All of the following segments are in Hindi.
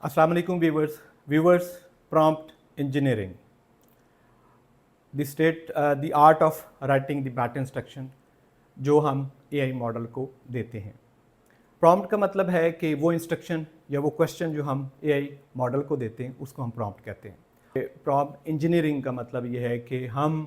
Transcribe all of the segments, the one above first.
अस्सलाम वालेकुम viewers prompt engineering the art of writing the bat instruction जो हम एआई मॉडल को देते हैं। प्रॉम्प्ट का मतलब है कि वो इंस्ट्रक्शन या वो क्वेश्चन जो हम एआई मॉडल को देते हैं उसको हम प्रॉम्प्ट कहते हैं। प्रॉम्प्ट इंजीनियरिंग का मतलब ये है कि हम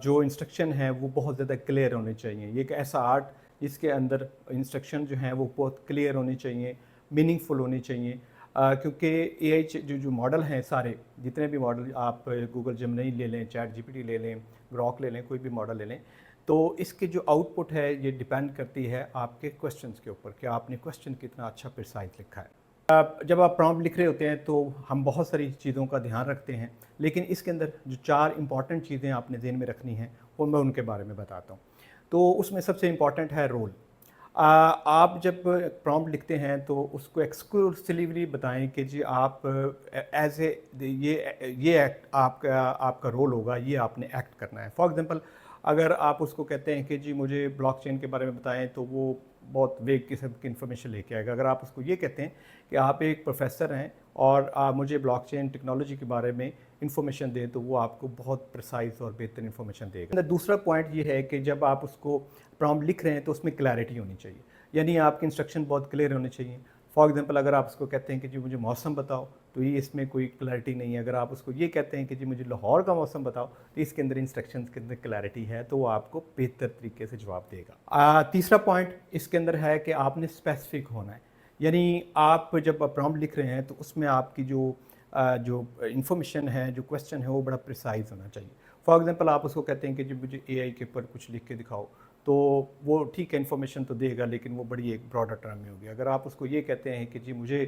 जो इंस्ट्रक्शन है वो बहुत ज़्यादा क्लियर होने चाहिए। ये एक ऐसा आर्ट जिसके अंदर इंस्ट्रक्शन जो हैं वो बहुत क्लियर होने चाहिए, मीनिंगफुल होनी चाहिए। क्योंकि एआई जो मॉडल हैं सारे, जितने भी मॉडल आप गूगल जेमिनी ले लें, चैट जीपीटी ले लें, ग्रॉक ले लें, कोई भी मॉडल ले लें, तो इसके जो आउटपुट है ये डिपेंड करती है आपके क्वेश्चंस के ऊपर कि आपने क्वेश्चन कितना अच्छा प्रिसाइज लिखा है। जब आप प्रॉम्प्ट लिख रहे होते हैं तो हम बहुत सारी चीज़ों का ध्यान रखते हैं, लेकिन इसके अंदर जो 4 इंपॉर्टेंट चीज़ें आपने ज़हन में रखनी हैं वो मैं उनके बारे में बताता हूँ। तो उसमें सबसे इम्पॉर्टेंट है रोल। आप जब प्रॉम्प्ट लिखते हैं तो उसको एक्सक्लूसिवली बताएं कि जी आप एज ए ये एक्ट आपका रोल होगा, ये आपने एक्ट करना है। फॉर एग्जांपल अगर आप उसको कहते हैं कि जी मुझे ब्लॉकचेन के बारे में बताएं तो वो बहुत वेग किस्म की इन्फॉर्मेशन लेके आएगा। अगर आप उसको ये कहते हैं कि आप एक प्रोफेसर हैं और आप मुझे ब्लॉकचेन टेक्नोलॉजी के बारे में इन्फॉर्मेशन दें तो वो आपको बहुत प्रिसाइज और बेहतर इन्फॉर्मेशन देगा। दूसरा पॉइंट ये है कि जब आप उसको प्रॉम्प्ट लिख रहे हैं तो उसमें क्लैरिटी होनी चाहिए, यानी आपके इंस्ट्रक्शन बहुत क्लियर होने चाहिए। फॉर एग्जांपल अगर आप उसको कहते हैं कि जी मुझे मौसम बताओ तो ये इसमें कोई क्लैरिटी नहीं है। अगर आप उसको ये कहते हैं कि जी मुझे लाहौर का मौसम बताओ तो इसके अंदर इंस्ट्रक्शंस के अंदर क्लैरिटी है, तो वो आपको बेहतर तरीके से जवाब देगा। तीसरा पॉइंट इसके अंदर है कि आपने स्पेसिफिक होना है, यानी आप जब प्रॉम्प्ट लिख रहे हैं तो उसमें आपकी जो इंफॉर्मेशन है, जो क्वेश्चन है वो बड़ा प्रिसाइज होना चाहिए। फॉर एग्जांपल आप उसको कहते हैं कि जी मुझे एआई के ऊपर कुछ लिख के दिखाओ, तो वो ठीक है इन्फॉर्मेशन तो देगा, लेकिन वो बड़ी एक ब्रॉडर टर्म में होगी। अगर आप उसको ये कहते हैं कि जी मुझे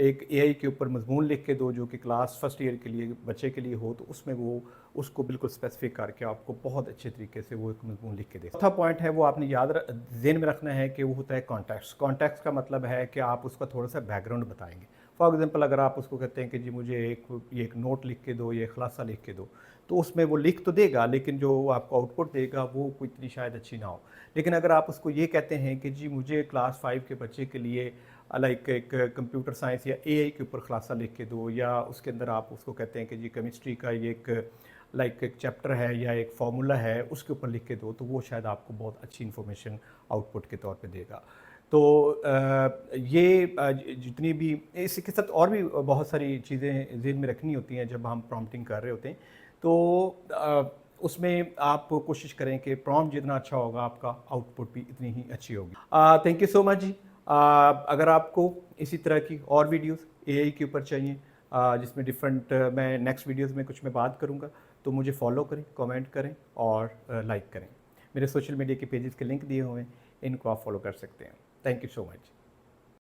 एक एआई के ऊपर मजमून लिख के दो जो कि क्लास फर्स्ट ईयर के लिए बच्चे के लिए हो, तो उसमें वो उसको बिल्कुल स्पेसिफिक करके आपको बहुत अच्छे तरीके से वो एक मजमून लिख के दे। चौथा पॉइंट है वो आपने ज़हन में रखना है कि वो होता है कॉन्टेक्स्ट। कॉन्टेक्स्ट का मतलब है कि आप उसका थोड़ा सा बैकग्राउंड बताएंगे। फॉर एग्जांपल अगर आप उसको कहते हैं कि जी मुझे एक नोट लिख के दो, ये खुलासा लिख के दो, तो उसमें वो लिख तो देगा, लेकिन जो आपको आउटपुट देगा वो कोई इतनी शायद अच्छी ना हो। लेकिन अगर आप उसको ये कहते हैं कि जी मुझे क्लास 5 के बच्चे के लिए लाइक एक कंप्यूटर साइंस या एआई के ऊपर खुलासा लिख के दो, या उसके अंदर आप उसको कहते हैं कि जी केमिस्ट्री का ये एक चैप्टर है या एक फार्मूला है उसके ऊपर लिख के दो, तो वो शायद आपको बहुत अच्छी इन्फॉर्मेशन आउटपुट के तौर पे देगा। तो जितनी भी इसके साथ और भी बहुत सारी चीज़ें ज़हन में रखनी होती हैं जब हम प्रॉम्प्टिंग कर रहे होते हैं। तो उसमें आप कोशिश करें कि प्रॉम्प्ट जितना अच्छा होगा आपका आउटपुट भी इतनी ही अच्छी होगी। थैंक यू सो मच जी। अगर आपको इसी तरह की और वीडियोस एआई के ऊपर चाहिए जिसमें डिफरेंट मैं नेक्स्ट वीडियोस में कुछ मैं बात करूँगा, तो मुझे फॉलो करें, कमेंट करें और लाइक करें। मेरे सोशल मीडिया के पेजेस के लिंक दिए हुए हैं, इनको आप फॉलो कर सकते हैं। Thank you so much.